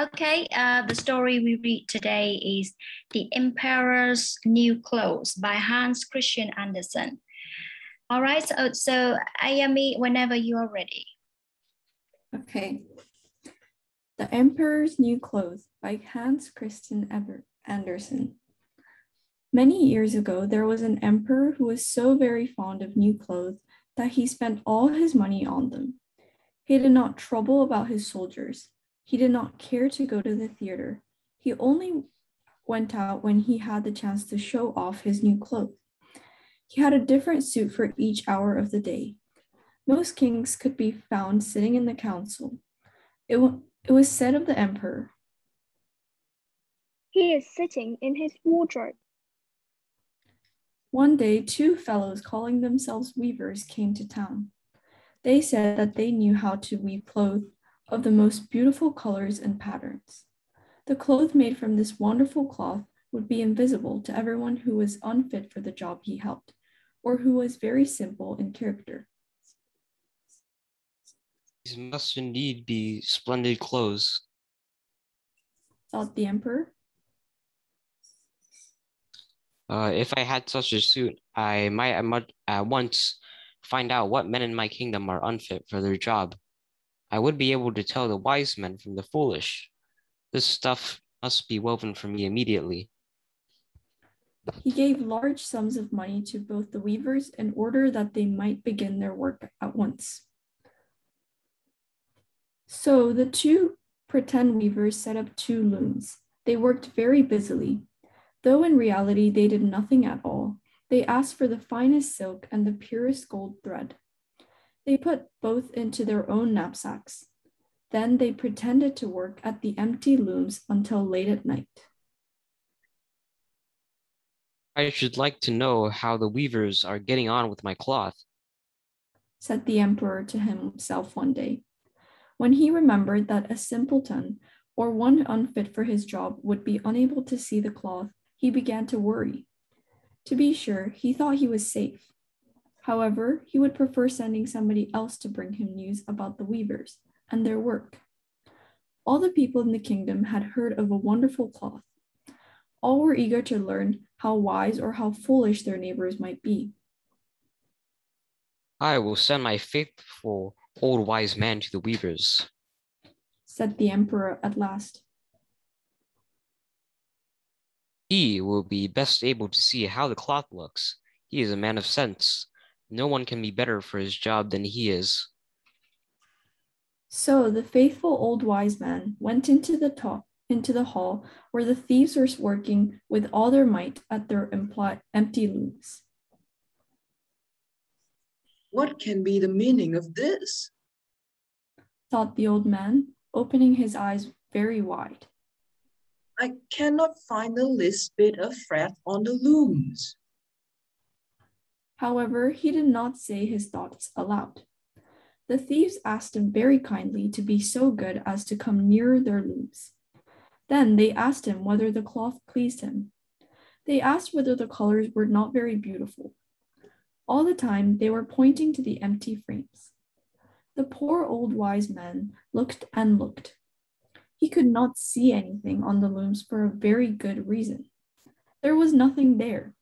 Okay, the story we read today is The Emperor's New Clothes by Hans Christian Andersen. All right, so Ayami, whenever you are ready. Okay. The Emperor's New Clothes by Hans Christian Andersen. Many years ago, there was an emperor who was so very fond of new clothes that he spent all his money on them. He did not trouble about his soldiers. He did not care to go to the theater. He only went out when he had the chance to show off his new clothes. He had a different suit for each hour of the day. Most kings could be found sitting in the council. It was said of the emperor, "He is sitting in his wardrobe." One day, two fellows calling themselves weavers came to town. They said that they knew how to weave clothes of the most beautiful colors and patterns. The clothes made from this wonderful cloth would be invisible to everyone who was unfit for the job he held, or who was very simple in character. These must indeed be splendid clothes, thought the emperor. If I had such a suit, I might at once find out what men in my kingdom are unfit for their job. I would be able to tell the wise men from the foolish. This stuff must be woven for me immediately. He gave large sums of money to both the weavers in order that they might begin their work at once. So the two pretend weavers set up two looms. They worked very busily. Though in reality they did nothing at all, they asked for the finest silk and the purest gold thread. They put both into their own knapsacks. Then they pretended to work at the empty looms until late at night. I should like to know how the weavers are getting on with my cloth, said the emperor to himself one day. When he remembered that a simpleton or one unfit for his job would be unable to see the cloth, he began to worry. To be sure, he thought he was safe. However, he would prefer sending somebody else to bring him news about the weavers and their work. All the people in the kingdom had heard of a wonderful cloth. All were eager to learn how wise or how foolish their neighbors might be. I will send my faithful old wise man to the weavers, said the emperor at last. He will be best able to see how the cloth looks. He is a man of sense. No one can be better for his job than he is. So the faithful old wise man went into the hall where the thieves were working with all their might at their empty looms. What can be the meaning of this? thought the old man, opening his eyes very wide. I cannot find the least bit of thread on the looms. However, he did not say his thoughts aloud. The thieves asked him very kindly to be so good as to come nearer their looms. Then they asked him whether the cloth pleased him. They asked whether the colors were not very beautiful. All the time they were pointing to the empty frames. The poor old wise man looked and looked. He could not see anything on the looms for a very good reason. There was nothing there.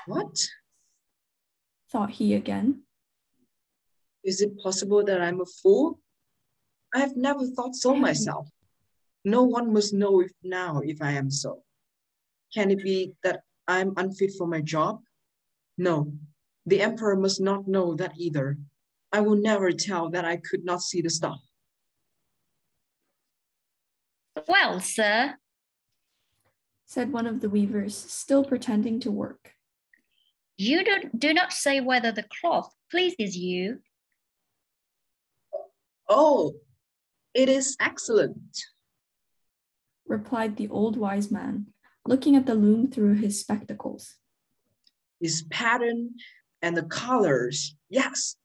What? thought he again. Is it possible that I'm a fool? I have never thought so myself. No one must know if I am so. Can it be that I'm unfit for my job? No, the emperor must not know that either. I will never tell that I could not see the stuff. Well, sir, said one of the weavers, still pretending to work. You do not say whether the cloth pleases you. Oh, it is excellent, replied the old wise man, looking at the loom through his spectacles. Its pattern and the colors. Yes,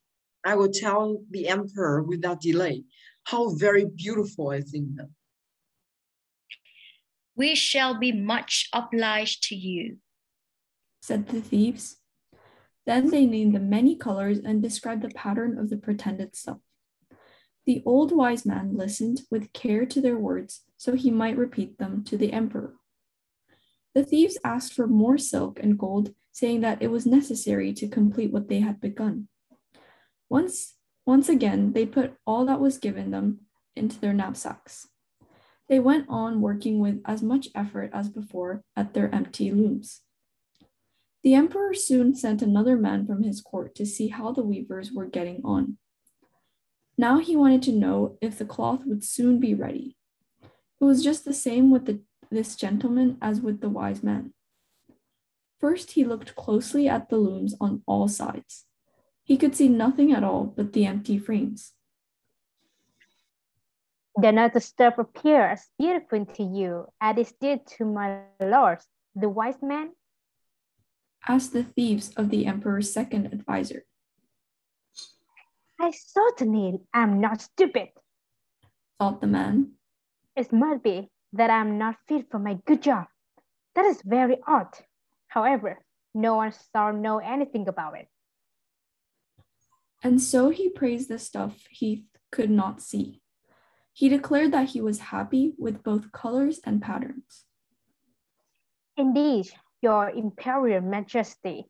I will tell the emperor without delay how very beautiful I think them. We shall be much obliged to you, said the thieves. Then they named the many colors and described the pattern of the pretended stuff. The old wise man listened with care to their words so he might repeat them to the emperor. The thieves asked for more silk and gold, saying that it was necessary to complete what they had begun. Once again, they put all that was given them into their knapsacks. They went on working with as much effort as before at their empty looms. The emperor soon sent another man from his court to see how the weavers were getting on. Now he wanted to know if the cloth would soon be ready. It was just the same with this gentleman as with the wise man. First, he looked closely at the looms on all sides. He could see nothing at all but the empty frames. Do not the stuff appear as beautiful to you as it did to my lord, the wise man? Asked the thieves of the emperor's second advisor. I certainly am not stupid, thought the man. It must be that I am not fit for my good job. That is very odd. However, no one shall know anything about it. And so he praised the stuff he could not see. He declared that he was happy with both colors and patterns. Indeed, your imperial majesty,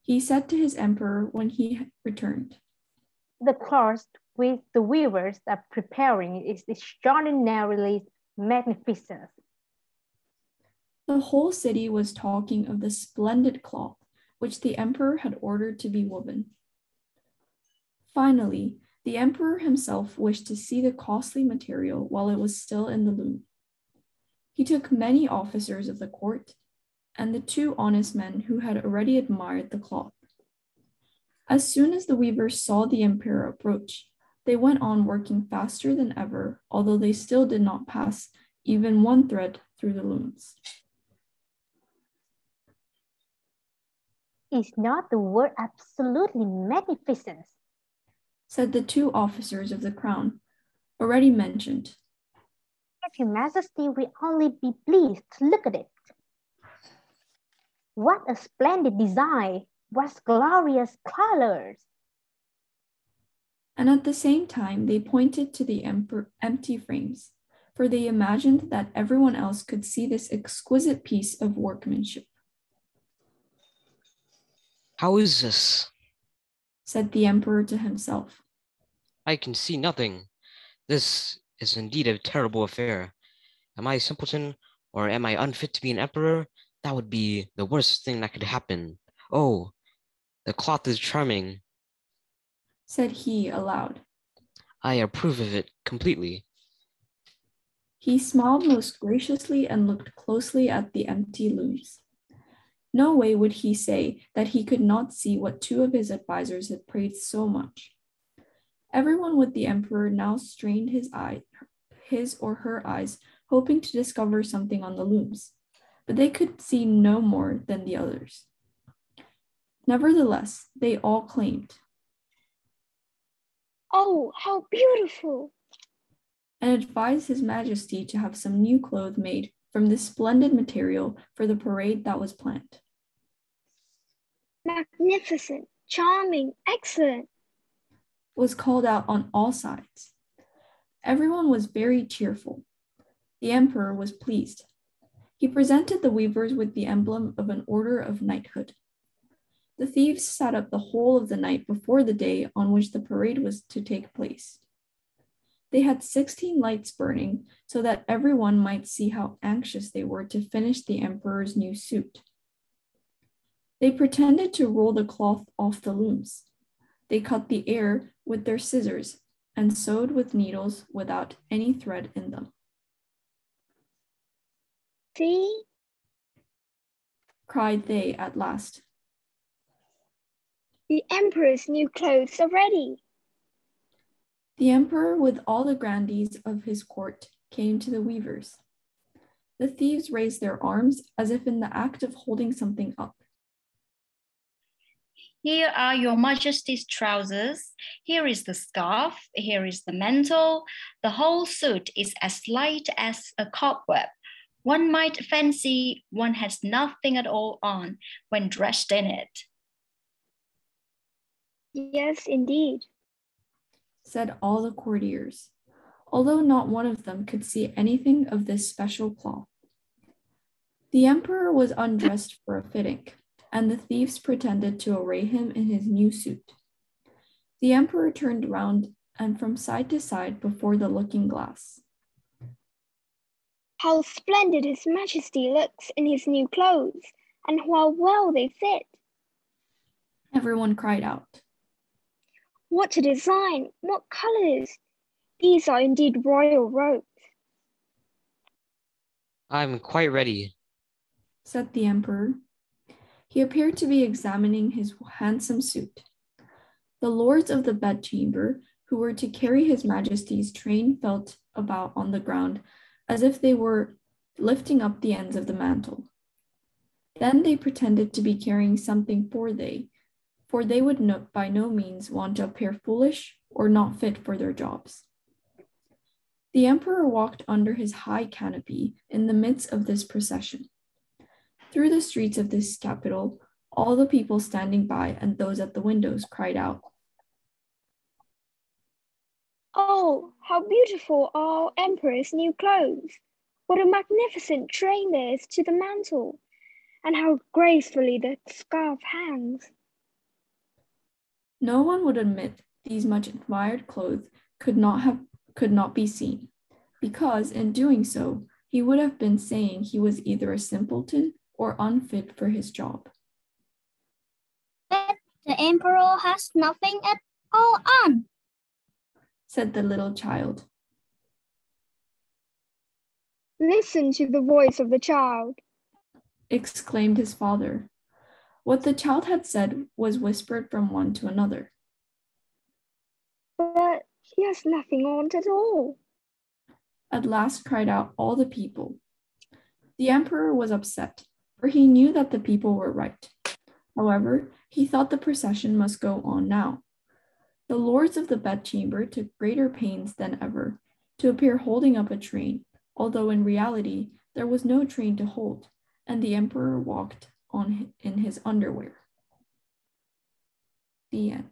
he said to his emperor when he returned. The cloth which the weavers are preparing is extraordinarily magnificent. The whole city was talking of the splendid cloth which the emperor had ordered to be woven. Finally, the emperor himself wished to see the costly material while it was still in the loom. He took many officers of the court and the 2 honest men who had already admired the cloth. As soon as the weavers saw the emperor approach, they went on working faster than ever, although they still did not pass even one thread through the looms. Is not the word absolutely magnificent? Said the 2 officers of the crown, already mentioned. If your majesty will only be pleased to look at it. What a splendid design! What glorious colors! And at the same time, they pointed to the empty frames, for they imagined that everyone else could see this exquisite piece of workmanship. How is this? Said the emperor to himself. I can see nothing. This is indeed a terrible affair. Am I a simpleton, or am I unfit to be an emperor? That would be the worst thing that could happen. Oh, the cloth is charming, said he aloud. I approve of it completely. He smiled most graciously and looked closely at the empty looms. No way would he say that he could not see what 2 of his advisors had praised so much. Everyone with the emperor now strained his or her eyes, hoping to discover something on the looms, but they could see no more than the others. Nevertheless, they all claimed, Oh, how beautiful! and advised His Majesty to have some new clothes made from this splendid material for the parade that was planned. Magnificent, charming, excellent, was called out on all sides. Everyone was very cheerful. The emperor was pleased. He presented the weavers with the emblem of an order of knighthood. The thieves sat up the whole of the night before the day on which the parade was to take place. They had 16 lights burning so that everyone might see how anxious they were to finish the emperor's new suit. They pretended to roll the cloth off the looms. They cut the air with their scissors and sewed with needles without any thread in them. see? Cried they at last. The emperor's new clothes are ready. The emperor, with all the grandees of his court, came to the weavers. The thieves raised their arms as if in the act of holding something up. Here are your majesty's trousers. Here is the scarf. Here is the mantle. The whole suit is as light as a cobweb. One might fancy one has nothing at all on when dressed in it. Yes, indeed, said all the courtiers, although not one of them could see anything of this special cloth. The emperor was undressed for a fitting, and the thieves pretended to array him in his new suit. The emperor turned round and from side to side before the looking-glass. How splendid His Majesty looks in his new clothes, and how well they fit. Everyone cried out. What a design! What colors! These are indeed royal robes. I'm quite ready, said the emperor. He appeared to be examining his handsome suit. The lords of the bedchamber, who were to carry His Majesty's train, felt about on the ground as if they were lifting up the ends of the mantle. Then they pretended to be carrying something for they would by no means want to appear foolish or not fit for their jobs. The emperor walked under his high canopy in the midst of this procession. Through the streets of this capital, all the people standing by and those at the windows cried out, Oh, how beautiful are our emperor's new clothes! What a magnificent train there is to the mantle, and how gracefully the scarf hangs. No one would admit these much admired clothes could not be seen, because in doing so, he would have been saying he was either a simpleton or unfit for his job. But the emperor has nothing at all on, said the little child. Listen to the voice of the child, exclaimed his father. What the child had said was whispered from one to another. But he has nothing on at all, at last cried out all the people. The emperor was upset, for he knew that the people were right. However, he thought the procession must go on now. The lords of the bedchamber took greater pains than ever to appear holding up a train, although in reality there was no train to hold, and the emperor walked on in his underwear. The end.